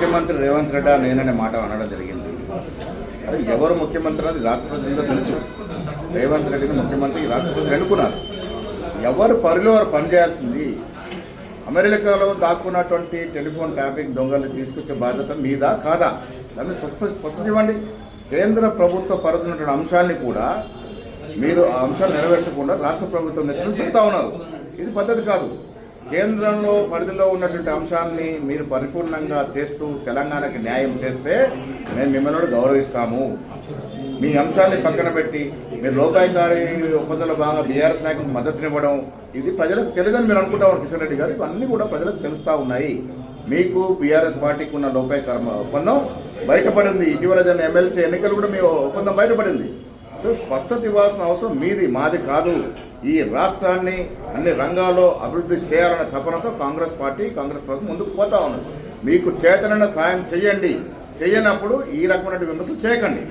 ముఖ్యమంత్రి రేవంత్ రెడ్డి నేననే మాట అనడం జరిగింది. అరే ఎవరు ముఖ్యమంత్రి అది రాష్ట్ర ప్రజలందరూ తెలుసు. రేవంత్ రెడ్డిని ముఖ్యమంత్రి రాష్ట్ర ప్రజలు ఎన్నుకున్నారు. ఎవరు పరిలో వారు పనిచేయాల్సింది. అమెరికాలో దాక్కున్నటువంటి టెలిఫోన్ ట్యాపింగ్ దొంగల్ని తీసుకొచ్చే బాధ్యత మీదా కాదా దాన్ని స్పష్టం ఇవ్వండి. కేంద్ర ప్రభుత్వ పరిధిలో ఉన్నటువంటి అంశాన్ని కూడా మీరు ఆ అంశాలు నెరవేర్చకుండా రాష్ట్ర ప్రభుత్వం నెత్తిన పెడతా ఉన్నారు. ఇది పద్ధతి కాదు. కేంద్రంలో పరిధిలో ఉన్నటువంటి అంశాన్ని మీరు పరిపూర్ణంగా చేస్తూ తెలంగాణకి న్యాయం చేస్తే మేము మిమ్మల్ని గౌరవిస్తాము. మీ అంశాన్ని పక్కన పెట్టి మీరు లోపాయికారి ఒప్పందంలో భాగంగా బీఆర్ఎస్ నాయకులకు మద్దతునివ్వడం ఇది ప్రజలకు తెలియదని మీరు అనుకుంటారు కిషన్ రెడ్డి గారు. ఇవన్నీ కూడా ప్రజలకు తెలుస్తూ ఉన్నాయి. మీకు బీఆర్ఎస్ పార్టీకి ఉన్న లోపాయికార ఒప్పందం బయటపడింది. ఇటీవల జరిగిన ఎమ్మెల్సీ ఎన్నికలు కూడా మీ ఒప్పందం బయటపడింది. సో స్పష్టత ఇవ్వాల్సిన అవసరం మీది, మాది కాదు. ఈ రాష్ట్రాన్ని అన్ని రంగాల్లో అభివృద్ధి చేయాలనే తపనతో కాంగ్రెస్ పార్టీ, కాంగ్రెస్ ప్రభుత్వం ముందుకు పోతా ఉన్నది. మీకు చేతనైన సాయం చేయండి. చేయనప్పుడు ఈ రకమైన విమర్శలు చేయకండి.